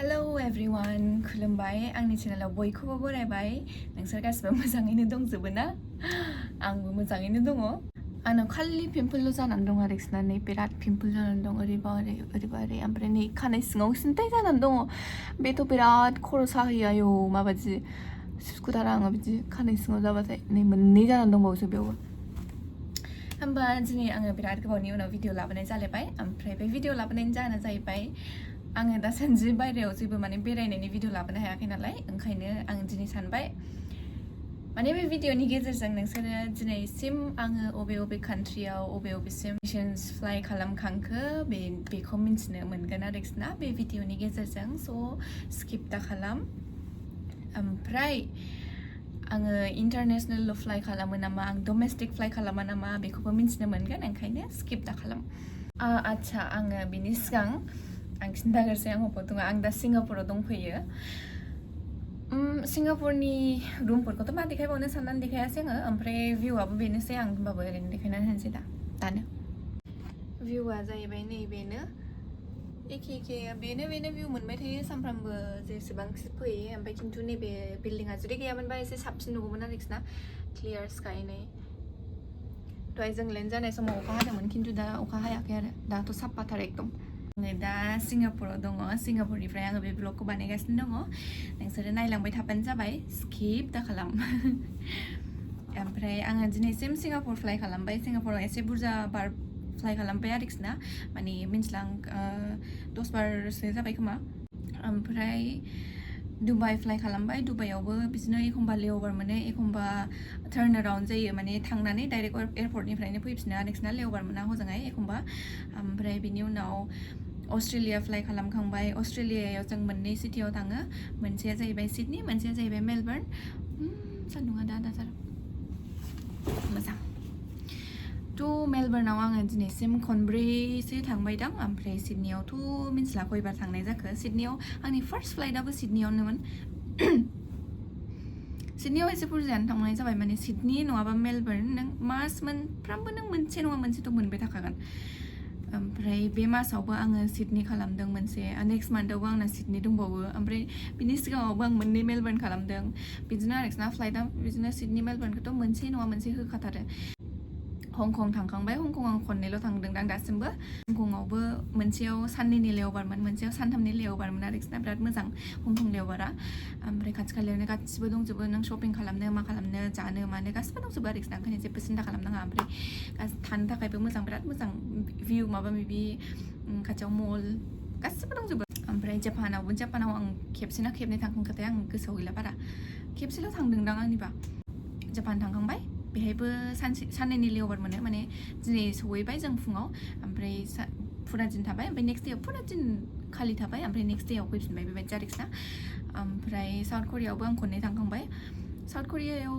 Hello everyone, खुलुमबाय आंनि चेनेलाव बयखौबो बरायबाय नोंसोर गासिबो मोजाङैनो दंजोबो ना आंबो मोजाङैनो दङ आंनाव खालि पिम्पल जानानै दं आरोखि ना नै बिराद पिम्पल जानानै दं ओरैबा ओरै ओरैबा ओरै ओमफ्राय नै खानाय सिङाव सिन्थाय जानानै दङ बेथ' बिराद खर' साहोयो आयौ माबादि सुखुथारा आङो बिदि खानाय सिङाव जाबाथाय नै मोननै जानानै दंबावोसो बेयावबो होमबा दिनै आङो बिराद गोबावनि उनाव भिडिअ लाबोनाय जालायबाय ओमफ्राय बे भिडिअ लाबोनायनि जाहोना जाहैबाय आङो दासान्दि बायरायाव जेबो माने बेरायनायनि भिडिअ लाबोनो हायाखै नालाय ओंखायनो आं दिनै सानबाय माने बे भिडिअनि गेजेरजों नोंसोरो दिनैसिम आङो अबे अबे कान्ट्रियाव अबे अबेसिम मिशन्स फ्लाइ खालामखांखो बेखौ मिन्थिनो मोनगोन आरोखि ना बे भिडिअनि गेजेरजों स' स्किप दा खालाम ओमफ्राय आङो इन्टारनेसनेल फ्लाइ खालामो नामा आं डमेस्टिक फ्लाइ खालामा नामा बेखौबो मिन्थिनो मोनगोन ओंखायनो स्किप दा खालाम आच्छा आङो बिनि सिगां आं खिन्थाग्रोसै आं बबाव दङ आं दा सिंगापुराव दंफैयो सिंगापुरनि रुमफोरखौथ' मा देखायबावनो साननानै देखायासै आङो ओमफ्राय भिउआबो बेनोसै आं होमबाबो ओरैनो देखायनानै होनोसै दानो भिउआ जाहैबाय नैबेनो एखे बेनो भिउ मोनबाय थायो सानफ्रामबो जेसेबां फैयो ओमफ्राय खिन्थु नैबे बिल्डिङा जुदि गैयामोनबा एसे साबसिन नुगौमोन आरोखि ना क्लियार स्काइ नै दहाय जों लेन्ड जानाय समाव अखा हादोंमोन खिन्थु दा अखा हायाखै आरो दाथ' साफाथार एकदम आङो दा सिंगापुराव दङ सिंगापुरनिफ्राय आङो बे ब्लगखौ बानायगासिनो दङ नोंसोरो नायलांबाय थाबानो जाबाय स्किप दा खालाम ओमफ्राय आङो दिनैसिम सिंगापुर फ्लाइ खालामबाय सिंगापुराव एसे बुरजा बार फ्लाइ खालामबाय आरोखि ना माने मिन्थिला आं 10 बारसो जाबाय खोमा ओमफ्राय दुबाइ फ्लाइ खालामबाय दुबाइयावबो बिदिनो एखमबा लेअभार मोनो एखमबा टार्न अराउन्ड जायो माने थांनानै डाइरेक्ट एयारपर्टनिफ्रायनो फैफिनो आरोखि ना लेअभार मोना हजोंहाय एखमबा ओमफ्राय बिनि उनाव अस्ट्रेलिया फ्लाइ खालामखांबाय अस्ट्रेलियायाव जों मोननै सिटियाव थाङो मोनसेया जाहैबाय सिडनी मोनसेया जाहैबाय मेलबर्न सान्दुङा दाथार मोजां थ' मेलबर्नआव आङो दिनैसिम खनब्रैसो थांबाय दां ओमफ्राय सिडनीयावथ' मिन्थिला खयबार थांनाय जाखो सिडनीयाव आंनि फार्स्ट फ्लाइटआबो सिडनीयावनोमोन सिडनीयाव एसे बुरजायानो थांनाय जाबाय माने सिडनी नङाबा मेलबर्न नों मास मोनफ्रामबो नों मोनसे नङा मोनसेथ' मोनबाय थाखागोन ओमफ्राय बे मासावबो आङो सिडनी खालामदों मोनसे नेक्स्ट मान्थआवबो आंना सिडनी दंबावो ओमफ्राय बिनि सिगाङावबो आं मोननै मेलबर्न खालामदों बिदिनो आरोखि ना फ्लाइटआ बिदिनो सिडनी मेलबर्नखौथ' मोनसे नङा मोनसे होखाथारो हंकं थांखांबाय हंकं आं खननैल' थांदोंदां दासिमबो हंकंआवबो मोनसेयाव साननैनि लेअभारमोन मोनसेयाव सानथामनि लेअभारमोन आरोखि ना बिराद मोजां हंकं लेअभारा ओमफ्राय खाथि खालायावनो गासिबो दंजोबो नों शपिं खालामनो मा खालामनो जानो मानो गासिबो दंजोबो आरोखि ना ओंखायनो जेबो सिन्था खालामनाङा ओमफ्राय थानो थाखायबो मोजां बिराद मोजां भिउ माबा माबि खाथियाव मल गासिबो दंजोबो ओमफ्राय जापानाव आं खेबसे ना खेबनै थांखांखाथाय आं गोसोआव गैला बारा खेबसेल' थांदोंदां आंनिबा जापान थांखांबाय बेहायबो साननैनि लेअभार मोनो माने दिनै सहैबाय जों फुङाव ओमफ्राय फुरा दिन थाबाय ओमफ्राय नेक्स्ट डेआव फुरा दिन खालि थाबाय ओमफ्राय नेक्स्ट डेआव फैफिनबाय बेबायदि आरोखि ना ओमफ्राय साउथ करियायावबो आं खननै थांखांबाय साउथ करियायाव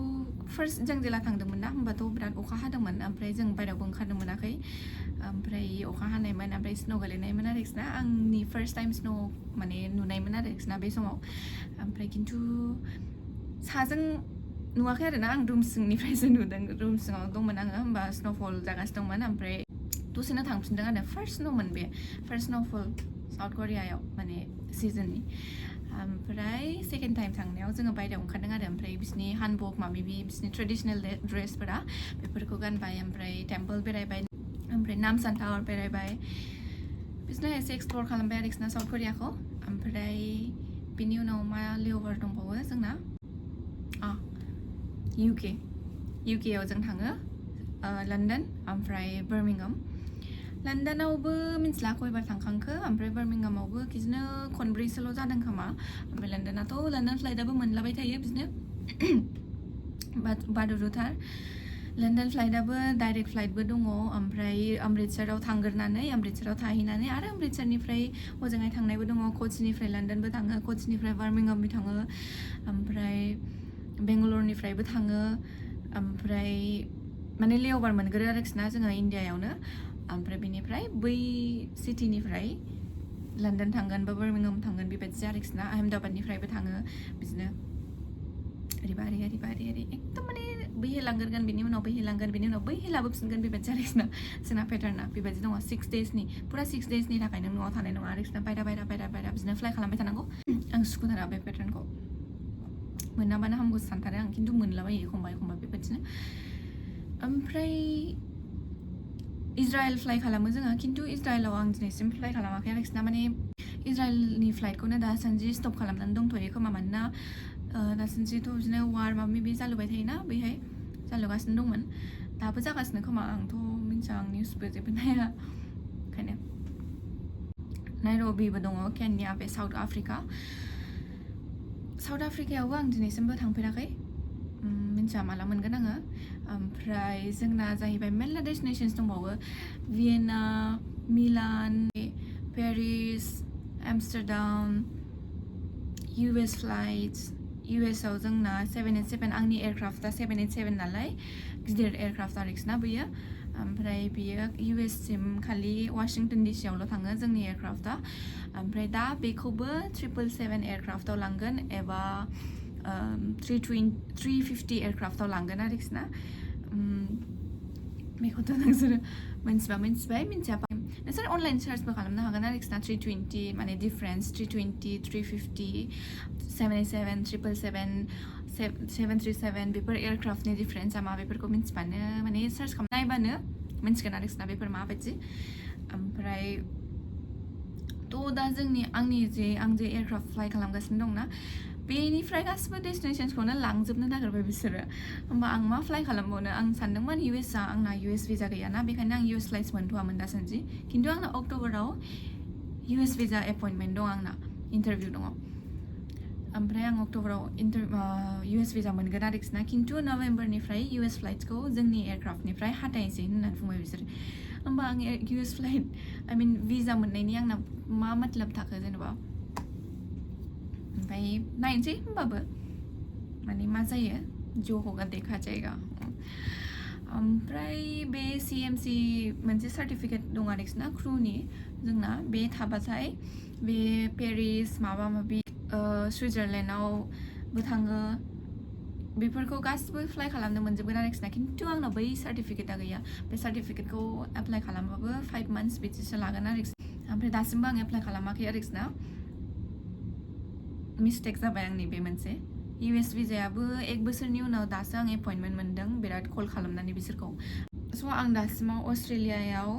फार्स्ट जों जेला थांदोंमोन ना होमबाथ' बिराद अखा हादोंमोन ओमफ्राय जों बायरायावबो ओंखारनो मोनाखै ओमफ्राय अखा हानायमोन ओमफ्राय स्न' गोलैनायमोन आरोखि ना आंनि फार्स्ट टाइम स्न' माने नुनायमोन आरोखि ना बे समाव ओमफ्राय खिन्थु साजों नुवाखै आरो ना आं रुम सिंनिफ्रायसो नुदों रुम सिङाव दंमोन आङो होमबा स्न'फल जागासिनो दंमोन ओमफ्राय दसेनो थांफिनदों आरो फार्स्ट स्न'मोन बे फार्स्ट स्न'फल साउथ करियायाव माने सिजननि ओमफ्राय सेकेन्ड टाइम थांनायाव जोङो बायरायाव ओंखारदों आरो ओमफ्राय बिसिनि हानबक माबि बिसिनि ट्रेडिसनेल ड्रेसफोरा बेफोरखौ गानबाय ओमफ्राय टेम्पल बेरायबाय ओमफ्राय नामसान टावार बेरायबाय बिदिनो एसे एक्सप्लर खालामबाय आरोखि ना साउथ करियाखौ ओमफ्राय बिनि उनाव मा लेअभार दंबावो जोंना इउकेआव जों थाङो लण्डन ओमफ्राय बार्मिंहाम लण्डनावबो मिन्थिला खयबार थांखांखो ओमफ्राय बार्मिंहामावबो बिदिनो खनब्रैसोल' जादों खोमा ओमफ्राय लण्डन फ्लाइटआबो मोनलाबाय थायो बिदिनो बादुरुथार लण्डन फ्लाइटआबो डाइरेक्ट फ्लाइटबो दङ ओमफ्राय अमृतसराव थांग्रोनानै अमृतसराव थाहैनानै आरो अमृतसरनिफ्राय हजोंहाय थांनायबो दङ कचिनिफ्राय लण्डनबो थाङो कचिनिफ्राय बार्मिंहामबो थाङो ओमफ्राय बेंगालरनिफ्रायबो थाङो ओमफ्राय माने लेअभार मोनग्रो आरोखि ना जोङो इन्डियायावनो ओमफ्राय बेनिफ्राय बै सिटिनिफ्राय लण्डन थांगोन बा बार्मिंहाम थांगोन बेबायदि आरोखि ना आहमेदाबादनिफ्रायबो थाङो बिदिनो एकदम माने बैहाय लांगोरगोन बिनि उनाव बैहाय लांगोन बिनि उनाव बैहाय लाबोफिनगोन बेबायदि आरोखिना जोंना पेटार्ना बेबायदि दङ 6 daysनि पुरा 6 daysनि थाखाय नों न'आव थानाय नङा आरोखिना बायरा बिदिनो फ्लाइ खालामबाय थानांगौ आं सुखुथारा बे पेटार्नखौ मोनाबानो हामगौ सानथारो आं खिन्थु मोनलाबायो एखमबा बेबायदिनो ओमफ्राय इजराइल फ्लाइ खालामो जोङो खिन्थु इजराइलाव आं दिनैसिम फ्लाइ खालामाखै आरोखिना माने इजराइलनि फ्लाइटखौनो दासान्दि स्टप खालामनानै दंथ'यो खोमा मानोना दासान्दिथ' बिदिनो वार माबा माबि जालुबाय थायोना बैहाय जालुगासिनो दंमोन दाबो जागासिनो खोमा आंथ' मिन्थिया आं निउसबो जेबो नाया ओंखायनो नाइरबिबो दङ केन्या बे साउथ आफ्रिकायावबो आं दिनैसिमबो थांफेराखै मिन्थिया माला मोनगोन आङो ओमफ्राय जोंना जाहैबाय मेरला डेस्टिनेशन्स दंबावो भियेना मिलान पेरिस एमस्टारडाम US फ्लाइट्स USआव जोंना 787 आंनि एयारक्राफ्टआ 787 नालाय गिदिर एयारक्राफ्ट आरोखिना बेयो ओमफ्राय बियो US सिम खालि वाशिंटन DC आवल' थाङो जोंनि एयारक्राफ्टआ ओमफ्राय दा बेखौबो 777 एयारक्राफ्टआव लांगोन एबा 350 एयारक्राफ्टआव लांगोन आरोखिना बेखौथ' नोंसोरो मिन्थिबाय मिन्थियाबा नोंसोर अनलाइन सार्चबो खालामनो हागोन आरोखिना 320 माने डिफारेन्स 320 350 787 777 737 बेफोर एयारक्राफ्टनि डिफारेन्सआ मा बेफोरखौ मिन्थिबानो माने सार्च खालामना नायबानो मिन्थिगोन आरोखिना बेफोर माबायदि ओमफ्राय थ' दा आं जे एयारक्राफ्ट फ्लाइ खालामगासिनो दंना बेनिफ्राय गासिबो डेस्टिनेशन्सखौनो लांजोबनो नागिरबाय बिसोरो होमबा आं मा फ्लाइ खालामबावनो आं सानदोंमोन आंना US भिजा गैयाना बेखायनो आं US फ्लाइट्स मोनथ'वामोन दासान्दि खिन्थु आंना अक्ट'बराव US भिजा एपइन्टमेन्ट दं आंना इन्टारभिउ दङ ओमफ्राय आं अक्ट'बराव US भिजा मोनगोन आरोखिना खिन्थु नभेम्बरनिफ्राय US फ्लाइट्सखौ जोंनि एयारक्राफ्टनिफ्राय हाथायनोसै होननानै बुंबाय बिसोर होमबा आं US फ्लाइट भिजा मोननायनि आंना मा मतलब थाखो जेनेबा ओमफ्राय नायनोसै होमबाबो माने मा जायो जो होगा देखा जाएगा ओमफ्राय बे CMC मोनसे सार्टिफिकेट दं आरोखिना क्रुनि जोंना बे थाबाथाय बे पेरिस माबा माबि सुइजारलेण्डआवबो थाङो बेफोरखौ गासिबो फ्लाइ खालामनो मोनजोबगोन आरोखिना खिन्थु आंनाव बै सार्टिफिकेटआ गैया बे सार्टिफिकेटखौ एप्लाइ खालामबाबो 5 months बिदिसो लागोन आरोखि ओमफ्राय दासिमबो आं एप्लाइ खालामाखै आरोखिना मिस्टेक जाबाय आंनि बे मोनसे US भिजायाबो 1 बोसोरनि उनाव दासो आं एपइन्टमेन्ट मोनदों बिराद कल खालामनानै बिसोरखौ स' आं दासिमाव अस्ट्रेलियायाव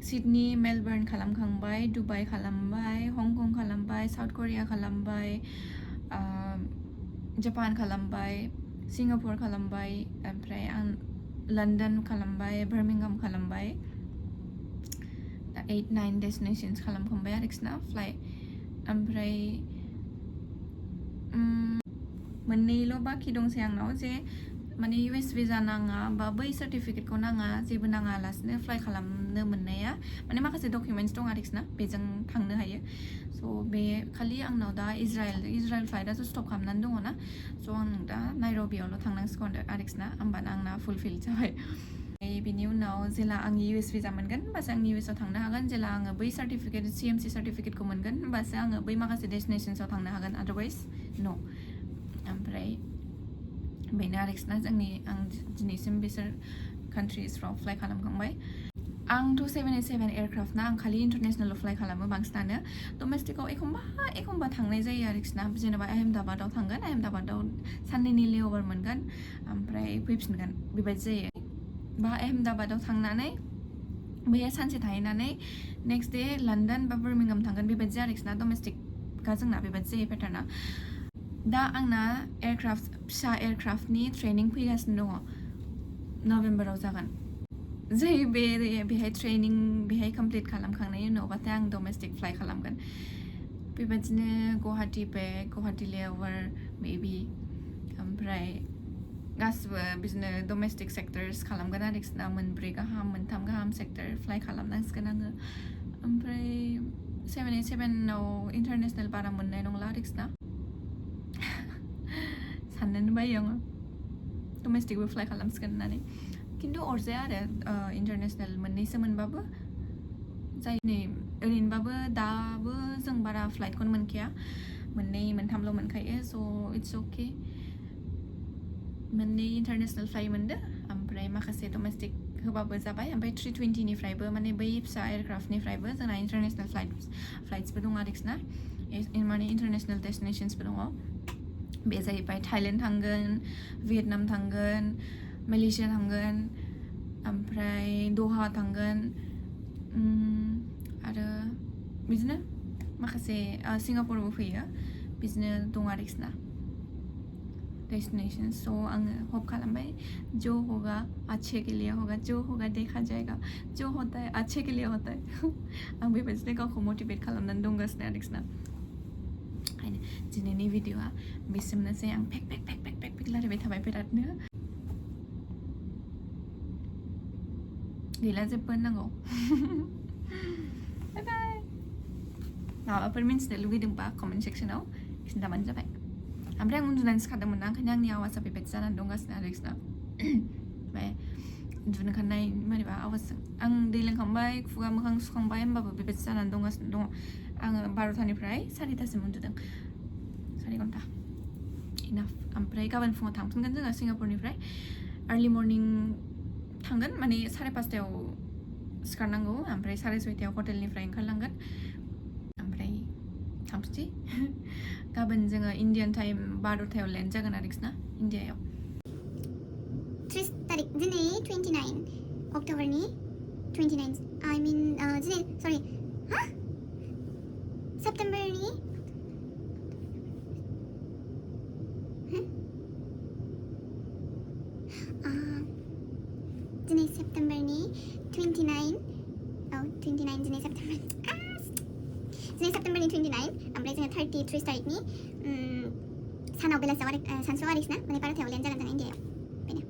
सिडनी मेलबर्न खालामखांबाय दुबाइ खालामबाय हंकं खालामबाय साउथ करिया खालामबाय जापान खालामबाय सिंगापुर खालामबाय ओमफ्राय आं लण्डन खालामबाय बार्मिंहाम खालामबाय 8-9 डेस्टिनेशन्स खालामखांबाय आरोखिना फ्लाइ ओमफ्राय मोननैल' बाखि दंसै आंनाव जे माने US भिजा नाङा बा बै सार्टिफिकेटखौ नाङा जेबो नाङालासिनो फ्लाइ खालामनो मोननाया माने माखासे डकुमेन्टस दं आरोखिना बेजों थांनो हायो स' बे खालि आंनाव दा इजराइल फ्लाइटआथ' स्टप खालामनानै दङ ना स' आं दा नाइरबियावल' थांनांसिगौ आरोखिना होमबाना आंना फुलफिल जाबाय बिनि उनाव जेला आं US भिजा मोनगोन होमबासो आं USआव थांनो हागोन जेला आङो बै सार्टिफिकेट CMC सार्टिफिकेटखौ मोनगोन होमबासो आङो बै माखासे डेस्टिनेशन्सआव थांनो हागोन आदारवाइज न' ओमफ्राय बेनो आरोखिना आं दिनैसिम बिसोर कान्ट्रिसफ्राव फ्लाइ खालामखांबाय आंथ' 787 एयारक्राफ्ट ना आं खालि इन्टारनेसनेल फ्लाइ खालामो बांसिनानो डमेस्टिकआव एखमबा थांनाय जायो आरोखिना जेनेबा आहमेदाबादाव थांगोन आहमेदाबादाव साननैनि लेअभार मोनगोन ओमफ्राय फैफिनगोन बेबायदि जायो बा आहमेदाबादाव थांनानै बैहाय सानसे थाहैनानै नेक्स्ट डे लण्डन बा बार्मिंहाम थांगोन बेबायदि आरोखिना डमेस्टिकआ जोंना बेबायदि जायो पेटार्ना दा आंना फिसा एयारक्राफ्टनि ट्रेनिं फैगासिनो दङ नभेम्बराव जागोन जै बेहाय ट्रेनिं बेहाय कमप्लिट खालामखांनायनि उनावबाथाय आं डमेस्टिक फ्लाइ खालामगोन बेबायदिनो गुवाहाटि लेअभार मेबि ओमफ्राय गासिबो बिदिनो डमेस्टिक सेक्टर्स खालामगोन आरोखिना 3 गाहाम 3 गाहाम सेक्टर फ्लाइ खालामनांसिगोन आङो ओमफ्राय 787आव इन्टारनेसनेल बारा मोननाय नंला आरोखिना साननोनो बायो आङो डमेस्टिकबो फ्लाइ खालामसिगोन होननानै खिन्थु अरजाया आरो इन्टारनेसनेल मोननैसो मोनबाबो जाय नै ओरैनोबाबो दाबो जों बारा फ्लाइटखौनो मोनखाया 2-3ल' मोनखायो स' इट्स अके मोननै इन्टारनेसनेल फ्लाइट मोनदो ओमफ्राय माखासे डमेस्टिक होबाबो जाबाय ओमफ्राय 320 निफ्रायबो माने बै फिसा एयारक्राफ्टनिफ्रायबो जोंना इन्टारनेसनेल फ्लाइट्सबो दं आरोखि ना माने इन्टारनेसनेल डेस्टिनेशन्सबो दङ बे जाहैबाय थाइलेण्ड थांगोन भियेटनाम थांगोन मालयेशिया थांगोन ओमफ्राय दहा थांगोन आरो बिदिनो माखासे सिंगापुरबो फैयो बिदिनो दं आरोखि ना डेस्टिनेशन सो आङो होप खालामबाय जो होगा अच्छे के लिए होगा जो होगा देखा जाएगा जो होता है अच्छे के लिए होता है आं बेबायदिनो गावखौ मटिभेट खालामनानै दंगासिनो आरोखि ना ओंखायनो दिनैनि भिडिअआ बिसिमनोसै आं पेक रायलायबाय थाबाय बिरादनो गैला जेबो होननांगौ बाय बाय माबाफोर मिन्थिनो लुगैदोंबा कमेन्ट सेक्सनाव खिन्थाबानो जाबाय ओमफ्राय आं उन्दुनानै सिखारदोंमोन ना ओंखायनो आंनि आवाजआ बेबायदि जानानै दंगासिनो आरोखि ना ओमफ्राय उन्दुनो ओंखारनाय मानिबा आवाजजों आं दै लोंखांबाय खुगा मोखां सुखांबाय होमबाबो बेबायदि जानानै दंगासिनो दङ आङो 12थानिफ्राय 4थासिम उन्दुदों 4 घन्टा इनाफ ओमफ्राय गाबोन फुङाव थांफिनगोन जोङो सिंगापुरनिफ्राय आर्लि मर्निं थांगोन माने 5:30आव सिखारनांगौ ओमफ्राय 6:30आव हटेलनिफ्राय ओंखारलांगोन ओमफ्राय थांफिनसै गाबोन जोङो इन्डियान टाइम 12थायाव लेन्ड जागोन आरोखि ना इन्डियायाव 3 तारिख दिनै 29 अक्ट'बरनि 29 I mean दिनै सरि सेप्टेम्बरनि दिनै सेप्टेम्बरनि 29 दिनै सेप्टेम्बरनि 29 ओमफ्राय जोङो 30 तारिखनि सानाव बेलासियाव सानसुआव आरोखि ना माने 12थायाव लेन्ड जागोन जों इन्डियायाव बेनो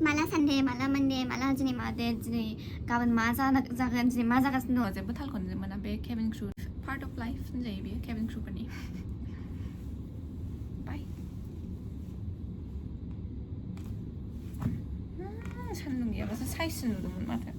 माला सानडे माला मानडे माला दिनै मा दे दिनै गाबोन मा जागोन दिनै मा जागासिनो दङ जेबो थालखौनो मोना बे cabin crew part of life होनजायो बेयो केबिन क्रूफोरनि बाय सान्दुं गैयाबासो साइससो नुदोंमोन माथो